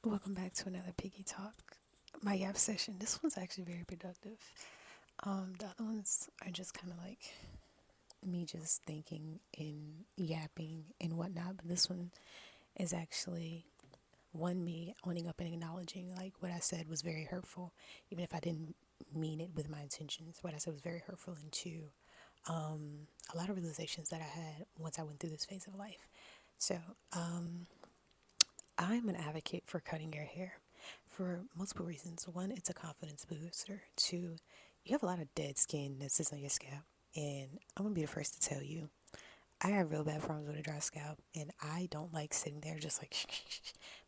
Welcome back to another Piggy Talk, my yap session. This one's actually very productive. The other ones are just kind of like me just thinking and yapping and whatnot, but this one is actually one me owning up and acknowledging like what I said was very hurtful, even if I didn't mean it with my intentions. What I said was very hurtful, and two, a lot of realizations that I had once I went through this phase of life. So, I'm an advocate for cutting your hair for multiple reasons. One, it's a confidence booster. Two, you have a lot of dead skin that sits on your scalp. And I'm going to be the first to tell you, I have real bad problems with a dry scalp. And I don't like sitting there just like,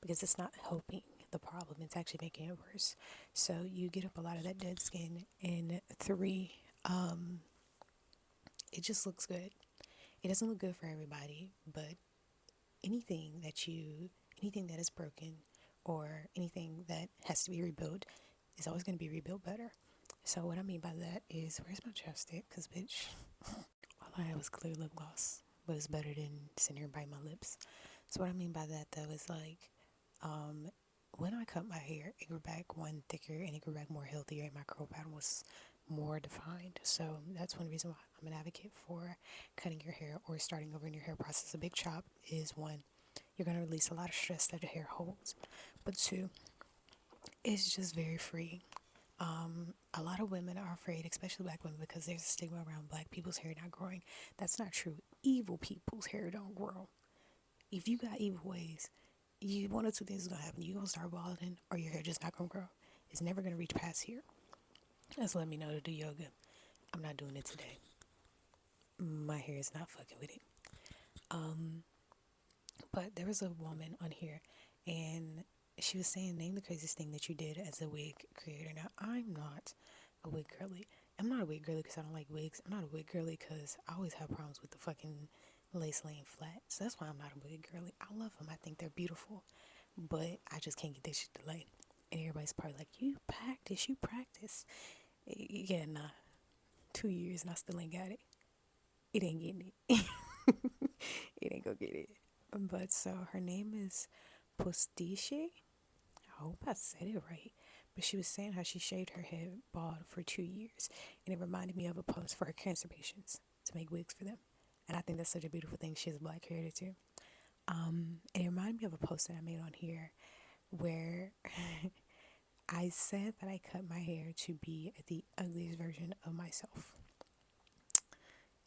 because it's not helping the problem. It's actually making it worse. So you get up a lot of that dead skin. And three, it just looks good. It doesn't look good for everybody, but anything that you anything that is broken or anything that has to be rebuilt is always going to be rebuilt better. So what I mean by that is, where's my chapstick? Because bitch, all I had was clear lip gloss, but it's better than sitting here and biting my lips. So what I mean by that though is like, um when I cut my hair, it grew back one thicker and it grew back more healthier, and my curl pattern was more defined. So that's one reason why I'm an advocate for cutting your hair or starting over in your hair process. A big chop is one, you're going to release a lot of stress that your hair holds. But two, it's just very free. A lot of women are afraid, especially black women, because there's a stigma around black people's hair not growing. That's not true. Evil people's hair don't grow. If you got evil ways, you one or two things is gonna happen. You gonna start balding, or your hair just not gonna grow. It's never gonna reach past here. That's let me know to do yoga. I'm not doing it today. My hair is not fucking with it. Um, but there was a woman on here, and she was saying, name the craziest thing that you did as a wig creator. Now, I'm not a wig girly. I'm not a wig girly because I don't like wigs. I'm not a wig girly because I always have problems with the fucking lace laying flat. So that's why I'm not a wig girly. I love them. I think they're beautiful, but I just can't get this shit to lay. And everybody's probably like, you practice. Yeah, nah. 2 years and I still ain't got it. It ain't getting it. It ain't gonna get it. But so her name is Postiche. I hope I said it right. But she was saying how she shaved her head bald for 2 years. And it reminded me of a post for her cancer patients to make wigs for them. And I think that's such a beautiful thing. She has black hair too. And it reminded me of a post that I made on here where I said that I cut my hair to be the ugliest version of myself.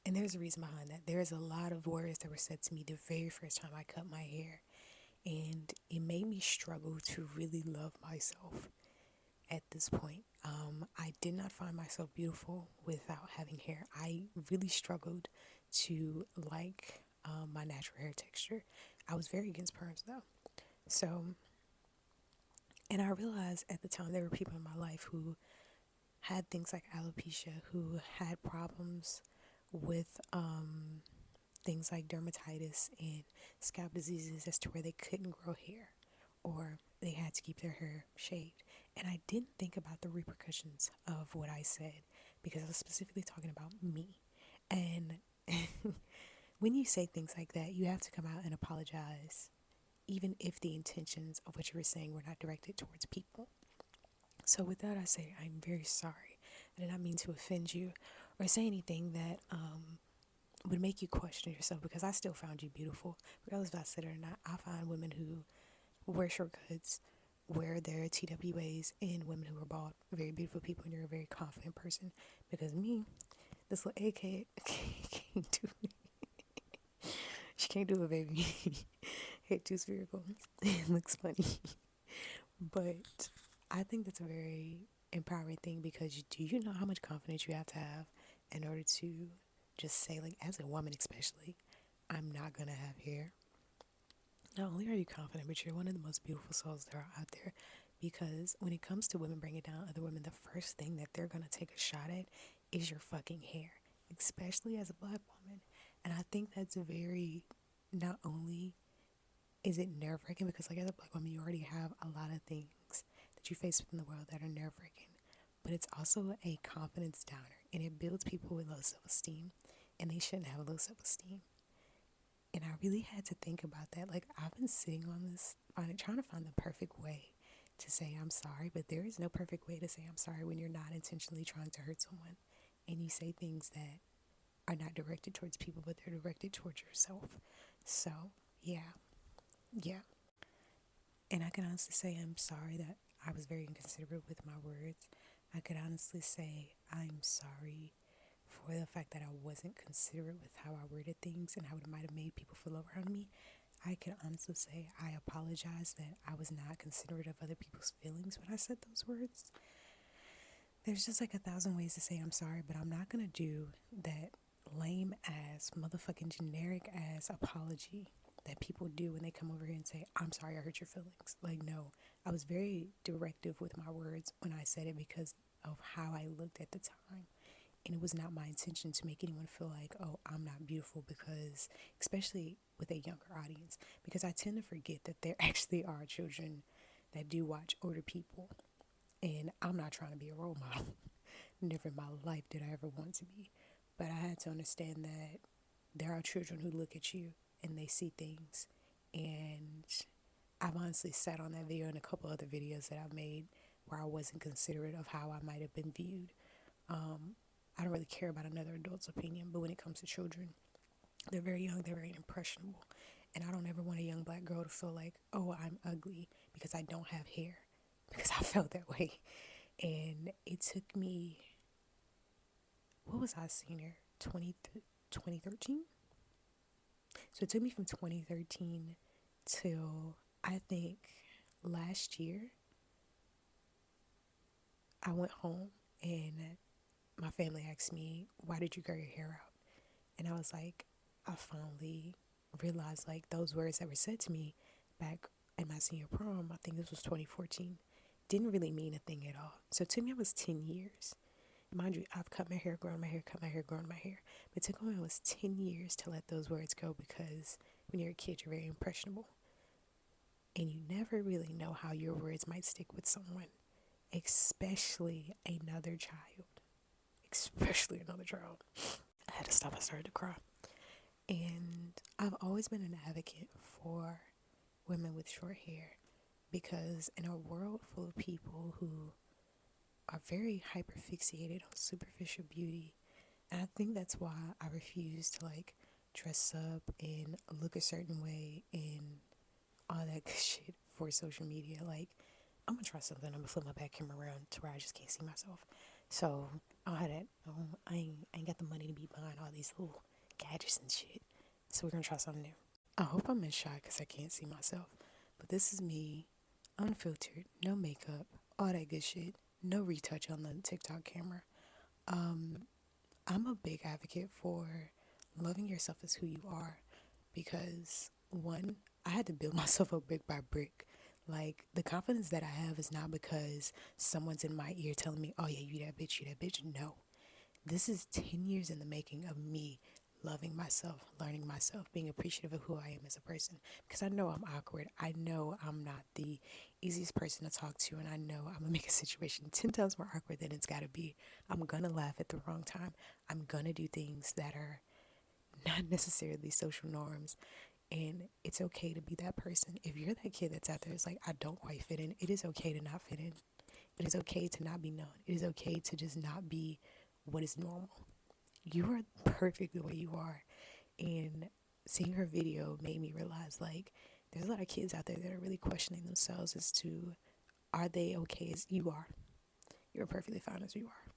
And there's a reason behind that. There's a lot of words that were said to me the very first time I cut my hair. And it made me struggle to really love myself at this point. I did not find myself beautiful without having hair. I really struggled to like my natural hair texture. I was very against perms though. So, and I realized at the time there were people in my life who had things like alopecia, who had problems with things like dermatitis and scalp diseases as to where they couldn't grow hair or they had to keep their hair shaved. And I didn't think about the repercussions of what I said because I was specifically talking about me. And when you say things like that, you have to come out and apologize, even if the intentions of what you were saying were not directed towards people. So, with that, I say I'm very sorry. I did not mean to offend you or say anything that would make you question yourself, because I still found you beautiful. Regardless if I said it or not, I find women who wear short cuts, wear their TWAs, and women who are bald very beautiful people, and you're a very confident person. Because me, this little AK can't do it. She can't do it, baby. Head too spherical. It looks funny. But I think that's a very empowering thing, because do you know how much confidence you have to have in order to just say, like, as a woman especially, I'm not gonna have hair. Not only are you confident, but you're one of the most beautiful souls that are out there. Because when it comes to women bringing down other women, the first thing that they're gonna take a shot at is your fucking hair, especially as a black woman. And I think that's very, not only is it nerve wracking, because like as a black woman, you already have a lot of things that you face within the world that are nerve wracking, but it's also a confidence downer, and it builds people with low self esteem, and they shouldn't have low self esteem. And I really had to think about that. Like, I've been sitting on this, trying to find the perfect way to say I'm sorry, but there is no perfect way to say I'm sorry when you're not intentionally trying to hurt someone and you say things that are not directed towards people, but they're directed towards yourself. So, yeah, yeah. And I can honestly say I'm sorry that I was very inconsiderate with my words. I could honestly say I'm sorry for the fact that I wasn't considerate with how I worded things and how it might have made people feel around me. I can honestly say I apologize that I was not considerate of other people's feelings when I said those words. There's just like a thousand ways to say I'm sorry, but I'm not gonna do that lame ass, motherfucking generic ass apology that people do when they come over here and say, I'm sorry I hurt your feelings. Like, no, I was very directive with my words when I said it because of how I looked at the time. And it was not my intention to make anyone feel like, oh, I'm not beautiful, because, especially with a younger audience, because I tend to forget that there actually are children that do watch older people. And I'm not trying to be a role model. Never in my life did I ever want to be. But I had to understand that there are children who look at you and they see things. And I've honestly sat on that video and a couple other videos that I've made where I wasn't considerate of how I might have been viewed. I don't really care about another adult's opinion, but when it comes to children, they're very young, they're very impressionable. And I don't ever want a young black girl to feel like, oh, I'm ugly because I don't have hair, because I felt that way. And it took me, what was I senior? 2013? So it took me from 2013 till I think last year. I went home and my family asked me, why did you grow your hair out? And I was like, I finally realized like those words that were said to me back in my senior prom, I think this was 2014, didn't really mean a thing at all. So to me, it was 10 years. Mind you, I've cut my hair, grown my hair, cut my hair, grown my hair. But it took me almost 10 years to let those words go, because when you're a kid, you're very impressionable. And you never really know how your words might stick with someone, especially another child. Especially another child. I had to stop, I started to cry. And I've always been an advocate for women with short hair, because in a world full of people who are very hyperfixated on superficial beauty, and I think that's why I refuse to like dress up and look a certain way and all that good shit for social media. Like, I'm gonna try something. I'm gonna flip my back camera around to where I just can't see myself. So I had it. I ain't got the money to be buying all these little gadgets and shit. So we're gonna try something new. I hope I'm in shot because I can't see myself. But this is me, unfiltered, no makeup, all that good shit. No retouch on the TikTok camera. I'm a big advocate for loving yourself as who you are, because one, I had to build myself up brick by brick. Like, the confidence that I have is not because someone's in my ear telling me, oh yeah, you that bitch, you that bitch. No. This is 10 years in the making of me loving myself, learning myself, being appreciative of who I am as a person. Because I know I'm awkward. I know I'm not the easiest person to talk to. And I know I'm going to make a situation 10 times more awkward than it's got to be. I'm going to laugh at the wrong time. I'm going to do things that are not necessarily social norms. And it's okay to be that person. If you're that kid that's out there, it's like, I don't quite fit in. It is okay to not fit in. It is okay to not be known. It is okay to just not be what is normal. You are perfect the way you are. And seeing her video made me realize, like, there's a lot of kids out there that are really questioning themselves as to, are they okay as you are? You're perfectly fine as you are.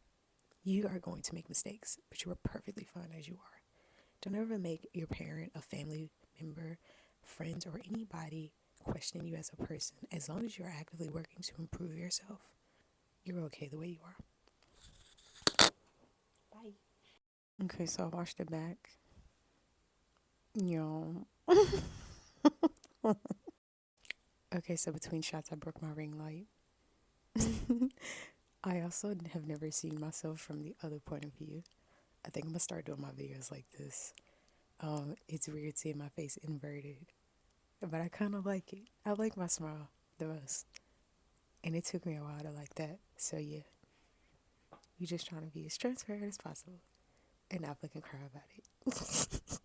You are going to make mistakes, but you are perfectly fine as you are. Don't ever make your parent, a family member, friends, or anybody question you as a person. As long as you're actively working to improve yourself, you're okay the way you are. Bye. Okay, so I washed it back. Yo. Okay, so between shots, I broke my ring light. I also have never seen myself from the other point of view. I think I'm gonna start doing my videos like this. It's weird seeing my face inverted, but I kind of like it. I like my smile the most, and it took me a while to like that. So yeah, you just trying to be as transparent as possible and not fucking cry about it.